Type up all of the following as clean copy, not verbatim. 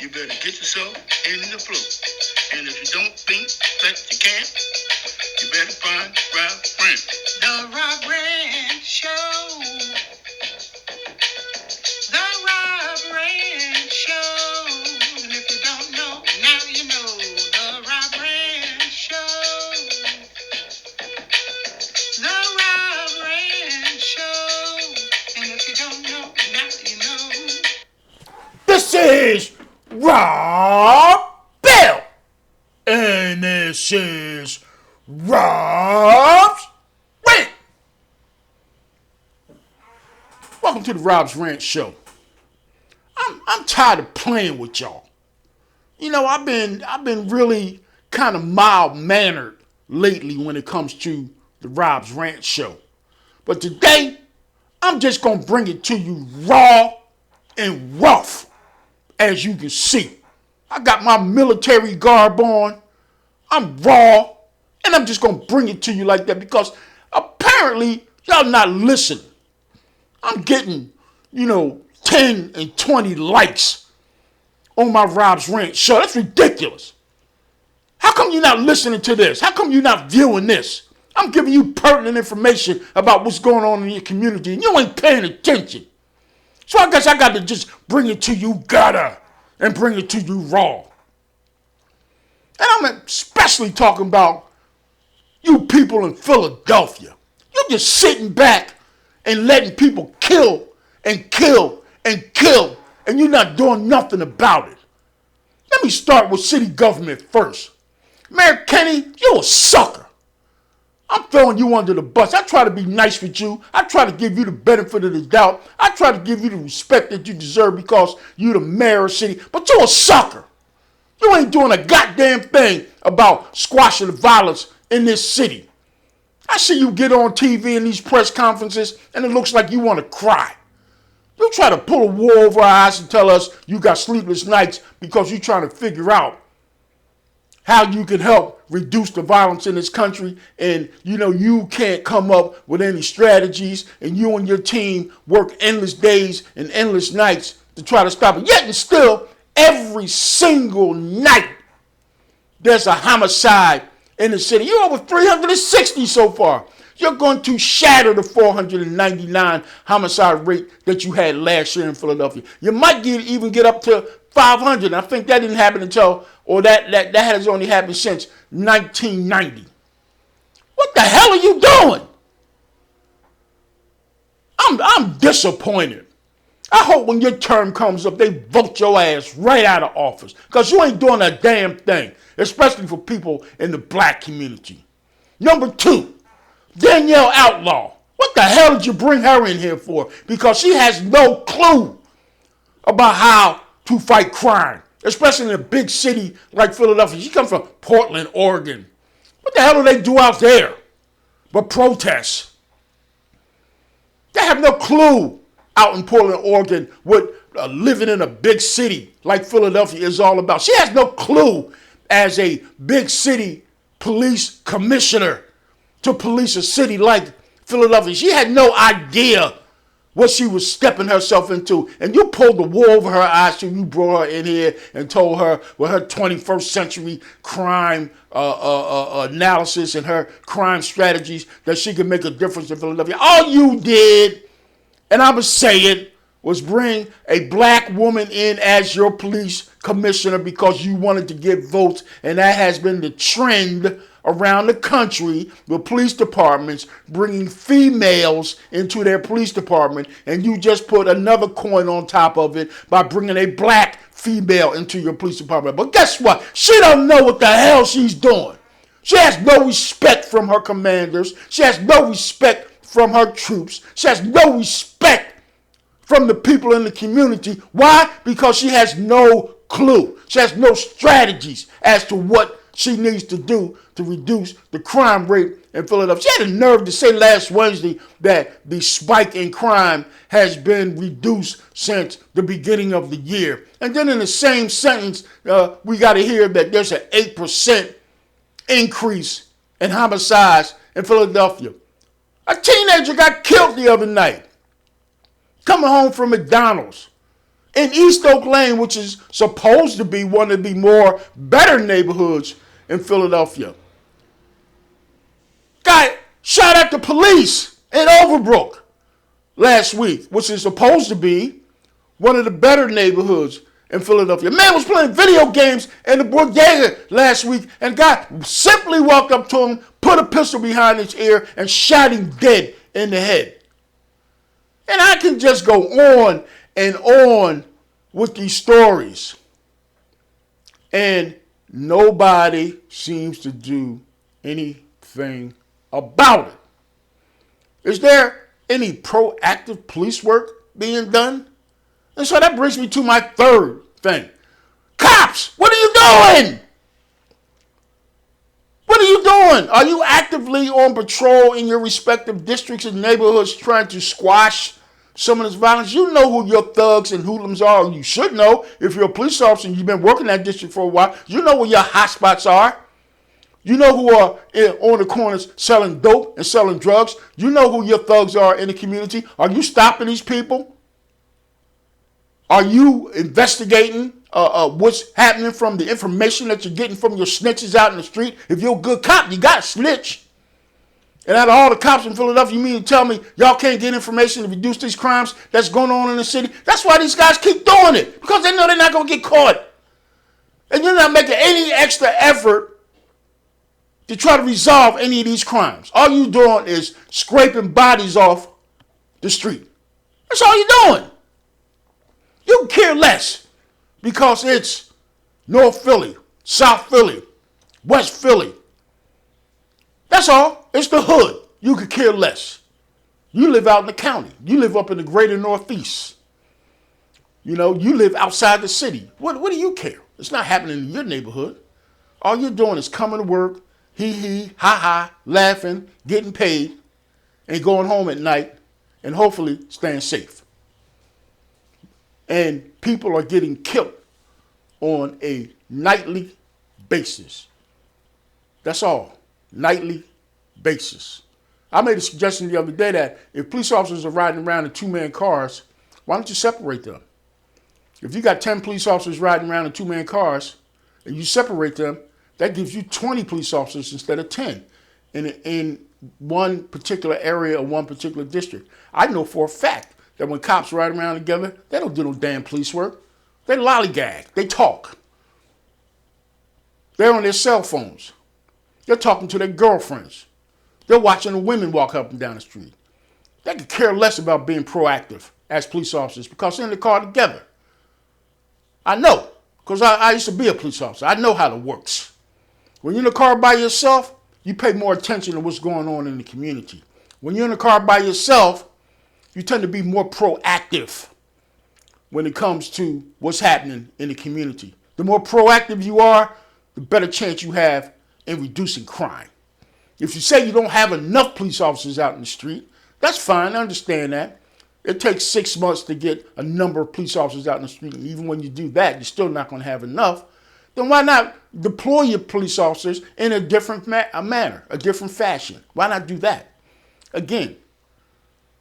You better get yourself in the flow. And if you don't think that you can, you better find Rob Grant. The Rob Grant Show. The Rob Grant Show. And if you don't know, now you know. The Rob Grant Show. The Rob Grant Show. And if you don't know, now you know. This is Rob Bell. And this is Rob's Rant. Welcome to the Rob's Rant Show. I'm tired of playing with y'all. You know, I've been really kind of mild-mannered lately when it comes to the Rob's Rant Show. But today, I'm just going to bring it to you raw and rough, as you can see. I got my military garb on. I'm raw, and I'm just going to bring it to you like that because apparently y'all not listening. I'm getting, 10 and 20 likes on my Rob's Rant Show. That's ridiculous. How come you're not listening to this? How come you're not viewing this? I'm giving you pertinent information about what's going on in your community, and you ain't paying attention. So I guess I got to just bring it to you gutter and bring it to you raw. And I'm especially talking about you people in Philadelphia. You're just sitting back and letting people kill and kill and kill, and you're not doing nothing about it. Let me start with city government first. Mayor Kenny, you're a sucker. I'm throwing you under the bus. I try to be nice with you. I try to give you the benefit of the doubt. I try to give you the respect that you deserve because you're the mayor of the city, but you're a sucker. You ain't doing a goddamn thing about squashing the violence in this city. I see you get on TV in these press conferences, and it looks like you want to cry. You try to pull a wool over our eyes and tell us you got sleepless nights because you're trying to figure out how you can help reduce the violence in this country, and you can't come up with any strategies, and you and your team work endless days and endless nights to try to stop it. Yet and still, every single night, there's a homicide in the city. You're over 360 so far. You're going to shatter the 499 homicide rate that you had last year in Philadelphia. You might even get up to 500. I think that didn't happen until, or that has only happened since 1990. What the hell are you doing? I'm disappointed. I hope when your term comes up, they vote your ass right out of office. Because you ain't doing a damn thing, especially for people in the black community. Number 2, Danielle Outlaw. What the hell did you bring her in here for? Because she has no clue about how to fight crime, especially in a big city like Philadelphia. She comes from Portland, Oregon. What the hell do they do out there but protest? They have no clue out in Portland, Oregon, what living in a big city like Philadelphia is all about. She has no clue as a big city police commissioner to police a city like Philadelphia. She had no idea what she was stepping herself into. And you pulled the wool over her eyes till you brought her in here and told her with her 21st century crime analysis and her crime strategies that she could make a difference in Philadelphia. All you did, and I would say it, was bring a black woman in as your police commissioner because you wanted to get votes, and that has been the trend around the country with police departments bringing females into their police department, and you just put another coin on top of it by bringing a black female into your police department. But guess what? She don't know what the hell she's doing. She has no respect from her commanders. She has no respect from her troops. She has no respect from the people in the community. Why? Because she has no clue. She has no strategies as to what she needs to do to reduce the crime rate in Philadelphia. She had the nerve to say last Wednesday that the spike in crime has been reduced since the beginning of the year. And then in the same sentence, we got to hear that there's an 8% increase in homicides in Philadelphia. A teenager got killed the other night coming home from McDonald's in East Oak Lane, which is supposed to be one of the more better neighborhoods in Philadelphia. Guy shot at the police in Overbrook last week, which is supposed to be one of the better neighborhoods in Philadelphia. Man was playing video games in the bodega last week, and guy simply walked up to him, put a pistol behind his ear, and shot him dead in the head. And I can just go on and on with these stories. And nobody seems to do anything about it. Is there any proactive police work being done? And so that brings me to my third thing. Cops, what are you doing? What are you doing? Are you actively on patrol in your respective districts and neighborhoods trying to squash some of this violence? You know who your thugs and hoodlums are. You should know if you're a police officer and you've been working that district for a while. You know where your hotspots are. You know who are on the corners selling dope and selling drugs. You know who your thugs are in the community. Are you stopping these people? Are you investigating what's happening from the information that you're getting from your snitches out in the street? If you're a good cop, you got to snitch. And out of all the cops in Philadelphia, you mean to tell me y'all can't get information to reduce these crimes that's going on in the city? That's why these guys keep doing it, because they know they're not going to get caught. And you're not making any extra effort to try to resolve any of these crimes. All you're doing is scraping bodies off the street. That's all you're doing. You can care less because it's North Philly, South Philly, West Philly. That's all. It's the hood. You could care less. You live out in the county. You live up in the greater Northeast. You know, you live outside the city. What do you care? It's not happening in your neighborhood. All you're doing is coming to work, hee, ha, laughing, getting paid, and going home at night, and hopefully staying safe. And people are getting killed on a nightly basis. That's all. Nightly basis. I made a suggestion the other day that if police officers are riding around in two-man cars, why don't you separate them? If you got 10 police officers riding around in two-man cars and you separate them, that gives you 20 police officers instead of 10 in one particular area or one particular district. I know for a fact that when cops ride around together, they don't do no damn police work. They lollygag. They talk. They're on their cell phones. They're talking to their girlfriends. They're watching the women walk up and down the street. They could care less about being proactive as police officers because they're in the car together. I know, because I used to be a police officer. I know how it works. When you're in the car by yourself, you pay more attention to what's going on in the community. When you're in the car by yourself, you tend to be more proactive when it comes to what's happening in the community. The more proactive you are, the better chance you have in reducing crime. If you say you don't have enough police officers out in the street, that's fine. I understand that. It takes 6 months to get a number of police officers out in the street. And even when you do that, you're still not going to have enough. Then why not deploy your police officers in a different manner, a different fashion? Why not do that? Again,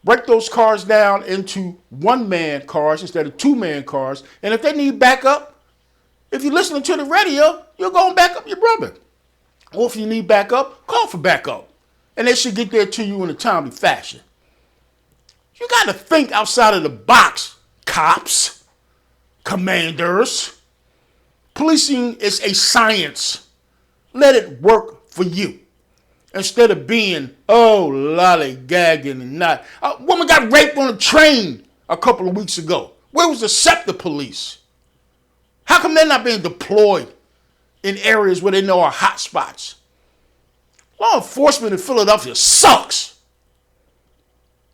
break those cars down into one-man cars instead of two-man cars. And if they need backup, if you're listening to the radio, you're going to back up your brother. Or if you need backup, call for backup. And they should get there to you in a timely fashion. You got to think outside of the box, cops, commanders. Policing is a science. Let it work for you. Instead of being, lollygagging and not. A woman got raped on a train a couple of weeks ago. Where was the SEPTA police? How come they're not being deployed in areas where they know are hot spots? Law enforcement in Philadelphia sucks.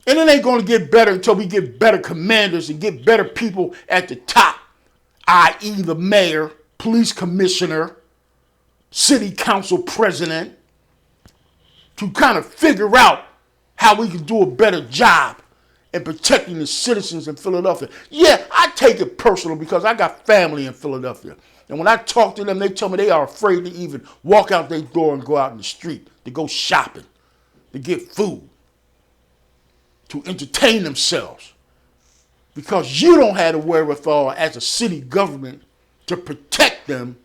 And it ain't going to get better until we get better commanders and get better people at the top, i.e. the mayor, police commissioner, city council president, to kind of figure out how we can do a better job in protecting the citizens in Philadelphia. Yeah, I take it personal because I got family in Philadelphia. And when I talk to them, they tell me they are afraid to even walk out their door and go out in the street, to go shopping, to get food, to entertain themselves. because you don't have the wherewithal as a city government to protect them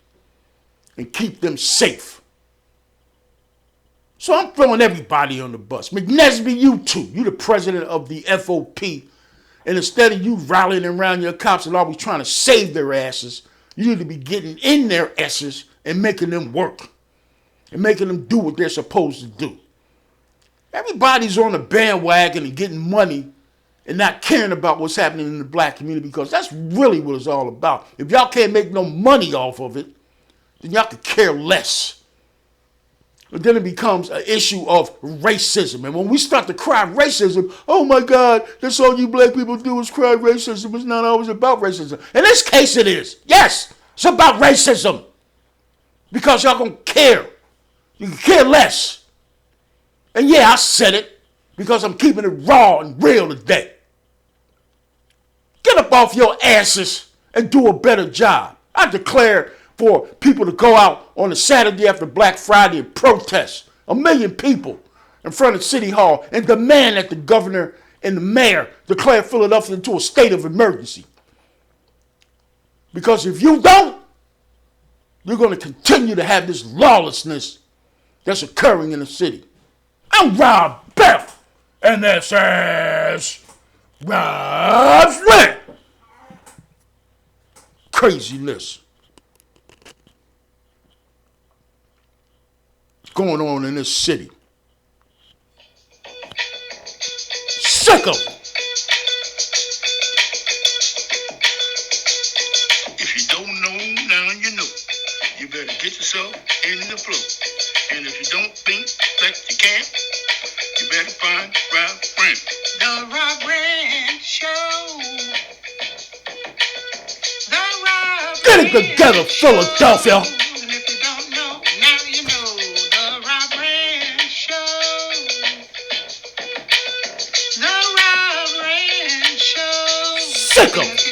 and keep them safe. So I'm throwing everybody on the bus. McNesby, you too. You the president of the FOP. And instead of you rallying around your cops and always trying to save their asses, you need to be getting in their asses and making them work. And making them do what they're supposed to do. Everybody's on the bandwagon and getting money and not caring about what's happening in the black community, because that's really what it's all about. If y'all can't make no money off of it, then y'all could care less. But then it becomes an issue of racism. And when we start to cry racism, oh my God, that's all you black people do is cry racism. It's not always about racism. In this case it is. Yes, it's about racism. Because y'all gonna care. You can care less. And yeah, I said it because I'm keeping it raw and real today. Get up off your asses and do a better job. I declare for people to go out on a Saturday after Black Friday and protest. 1 million people in front of City Hall and demand that the governor and the mayor declare Philadelphia into a state of emergency. Because if you don't, you're going to continue to have this lawlessness that's occurring in the city. I'm Rob Beth, and this is Rob's Rant. Craziness going on in this city. Sick of it. If you don't know, now you know. You better get yourself in the flow. And if you don't think that you can, you better find Rob Grant. The Rob Grant Show. The Rob Get it together, Philadelphia. And if you don't know, now you know. The Rob Grant Show. The Rob Grant Show. Sick of it.